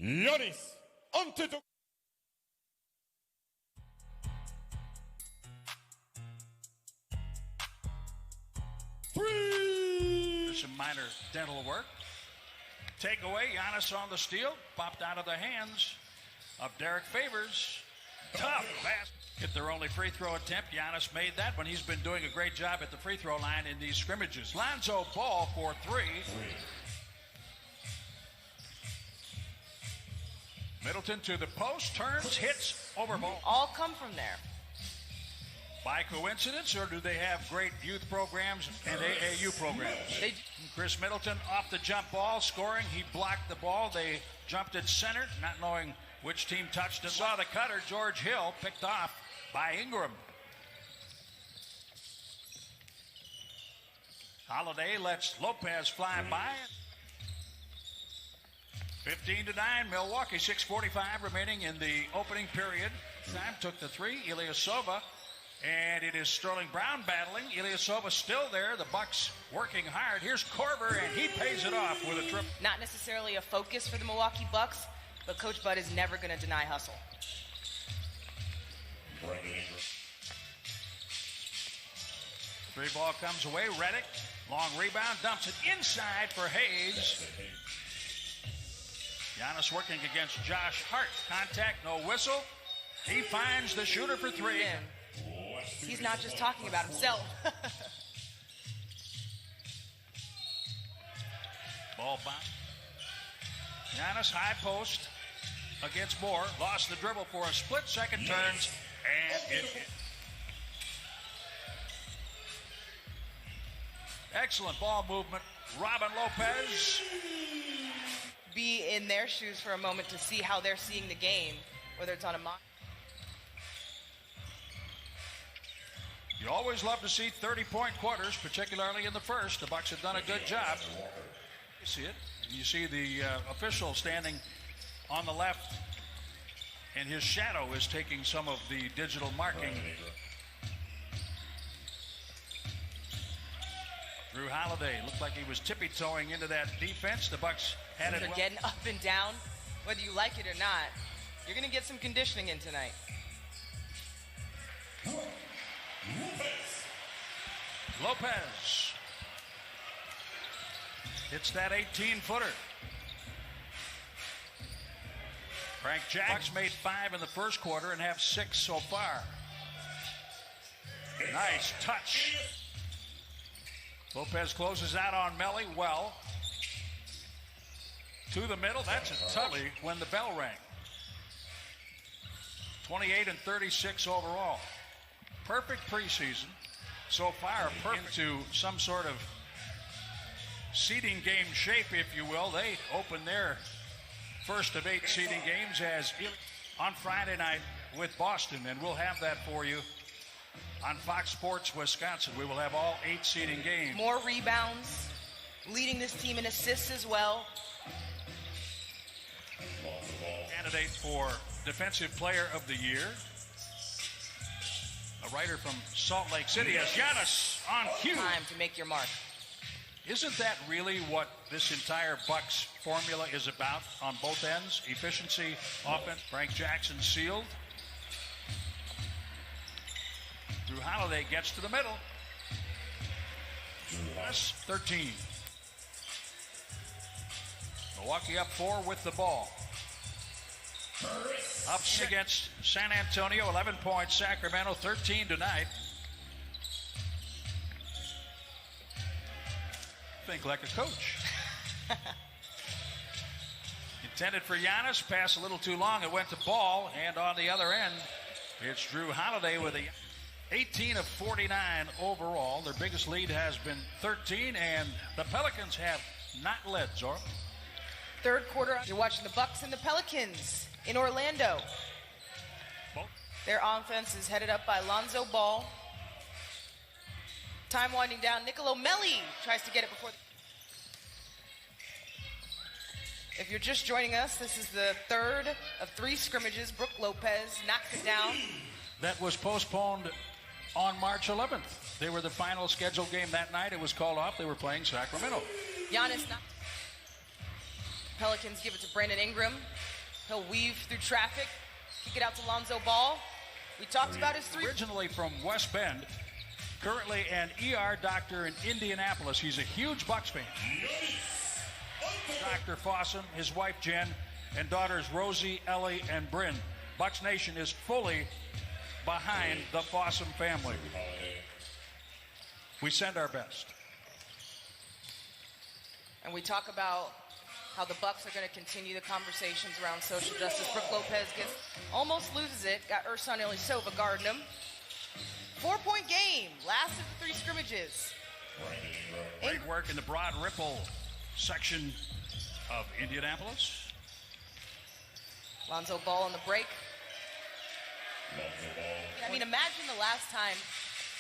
Giannis Antetokounmpo. Some minor dental work. Takeaway, Giannis on the steal, popped out of the hands of Derek Favors. Tough pass. Hit their only free throw attempt. Giannis made that when he's been doing a great job at the free throw line in these scrimmages. Lonzo Ball for three. Middleton to the post, turns, hits, over ball. All come from there. By coincidence, or do they have great youth programs and AAU programs? Khris Middleton off the jump ball, scoring. He blocked the ball. They jumped at center, not knowing which team touched it. Saw the cutter, George Hill, picked off by Ingram. Holiday lets Lopez fly by. 15-9, Milwaukee, 6:45 remaining in the opening period. Time took the three, Ilyasova. And it is Sterling Brown battling. Ilyasova still there. The Bucks working hard. Here's Korver, and he pays it off with a trip. Not necessarily a focus for the Milwaukee Bucks, but Coach Bud is never going to deny hustle. Three ball comes away. Redick, long rebound, dumps it inside for Hayes. Giannis working against Josh Hart. Contact, no whistle. He finds the shooter for three. Yeah. He's not just talking about himself. Ball bounce. Giannis high post against Moore. Lost the dribble for a split second, turns, and it hit. Excellent ball movement. Robin Lopez. Be in their shoes for a moment to see how they're seeing the game, whether it's on a mock. You always love to see 30-point quarters, particularly in the first. The Bucks have done a good job. You see it. You see the official standing on the left, and his shadow is taking some of the digital marking. Jrue Holiday looked like he was tippy-toeing into that defense. The Bucks had it. They're getting up and down, whether you like it or not. You're going to get some conditioning in tonight. Lopez hits that 18-footer. Frank Jackson made 5 in the first quarter and have 6 so far. Nice touch. Lopez closes out on Melly well. To the middle, that's a toughie when the bell rang. 28 and 36 overall. Perfect preseason so far, perfect to some sort of seeding game shape, if you will. They opened their first of 8 seeding games as on Friday night with Boston, and we'll have that for you on Fox Sports Wisconsin. We will have all 8 seeding games. More rebounds, leading this team in assists as well. Candidate for Defensive Player of the Year. A writer from Salt Lake City as Giannis on cue. Time to make your mark. Isn't that really what this entire Bucks formula is about on both ends? Efficiency, offense. Frank Jackson sealed. Jrue Holiday gets to the middle. That's 13. Milwaukee up 4 with the ball. Up against San Antonio, 11 points. Sacramento, 13 tonight. Think like a coach. Intended for Giannis, pass a little too long. It went to Ball, and on the other end, it's Jrue Holiday with a 18 of 49 overall. Their biggest lead has been 13, and the Pelicans have not led, Zora. Third quarter, you're watching the Bucks and the Pelicans in Orlando. Their offense is headed up by Lonzo Ball. Time winding down. Nicolo Melli tries to get it before. If you're just joining us, this is the third of 3 scrimmages. Brook Lopez knocks it down. That was postponed on March 11th. They were the final scheduled game that night. It was called off. They were playing Sacramento. Giannis. Pelicans give it to Brandon Ingram. He'll weave through traffic, kick it out to Lonzo Ball. We talked about his three. Originally from West Bend, currently an ER doctor in Indianapolis. He's a huge Bucks fan. Dr. Fossum, his wife Jen, and daughters Rosie, Ellie, and Bryn. Bucks Nation is fully behind the Fossum family. We send our best. And we talk about how the Bucks are going to continue the conversations around social justice. Brook Lopez almost loses it. Got Ersan Ilyasova guarding him. 4-point game. Last of the 3 scrimmages. Great work in the Broad Ripple section of Indianapolis. Lonzo Ball on the break. I mean, imagine the last time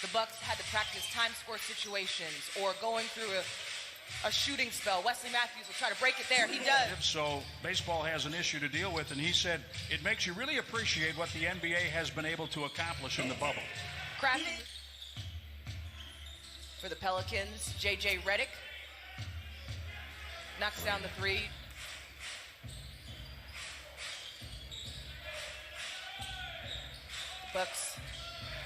the Bucks had to practice time score situations or going through a shooting spell. Wesley Matthews will try to break it there. He does. So baseball has an issue to deal with, and he said it makes you really appreciate what the NBA has been able to accomplish in the bubble. Crafting for the Pelicans, J.J. Redick knocks down the 3. Bucks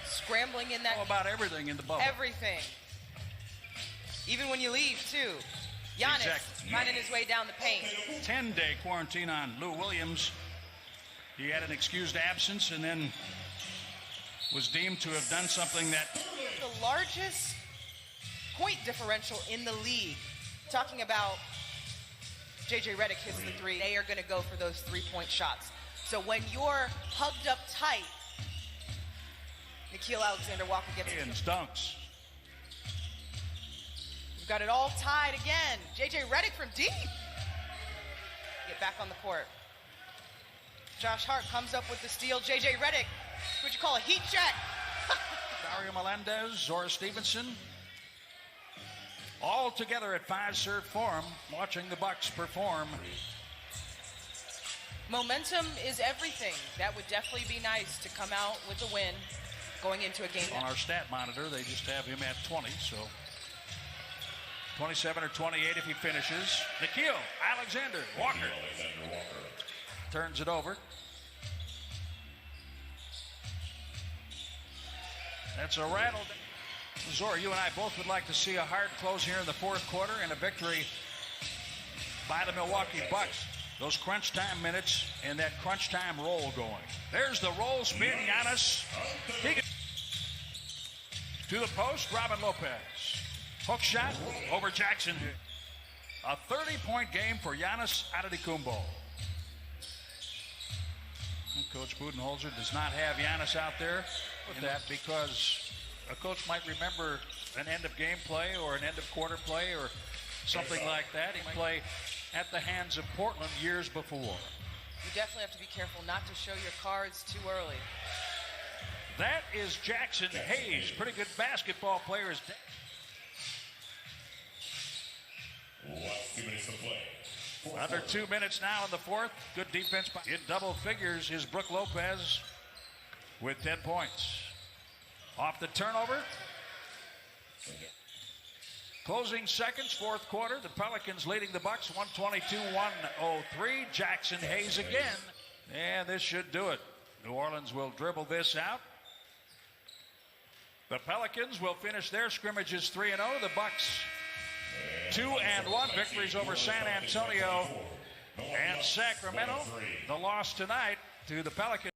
scrambling in that. All about everything in the bubble. Everything. Even when you leave, too. Giannis finding his way down the paint. 10-day quarantine on Lou Williams. He had an excused absence and then was deemed to have done something that... The largest point differential in the league. Talking about J.J. Redick hits the 3. They are going to go for those 3-point shots. So when you're hugged up tight, Nickeil Alexander-Walker gets it. Dunks. We've got it all tied again. J.J. Redick from deep. Get back on the court. Josh Hart comes up with the steal. J.J. Redick, what you call a heat check. Dario Melendez, Zora Stevenson, all together at 5-serve form, watching the Bucks perform. Momentum is everything. That would definitely be nice to come out with a win going into a game. On our stat monitor, they just have him at 20, so 27 or 28 if he finishes. Nickeil Alexander-Walker turns it over. That's a rattle. Zora, you and I both would like to see a hard close here in the 4th quarter and a victory by the Milwaukee Bucks. Those crunch time minutes and that crunch time roll going. There's the roll spin, Giannis. To the post, Robin Lopez. Hook shot over Jackson. A 30-point game for Giannis Antetokounmpo. Coach Budenholzer does not have Giannis out there with that because a coach might remember an end of game play or an end of quarter play or something like that. He might play at the hands of Portland years before. You definitely have to be careful not to show your cards too early. That is Jaxson Hayes. Pretty good basketball player. Under 2 minutes now in the 4th. Good defense. In double figures is Brook Lopez with 10 points. Off the turnover. Closing seconds, 4th quarter. The Pelicans leading the Bucks 122-103. Jaxson Hayes again. And this should do it. New Orleans will dribble this out. The Pelicans will finish their scrimmages 3-0. The Bucks 2-1 victories over San Antonio and Sacramento. The loss tonight to the Pelicans.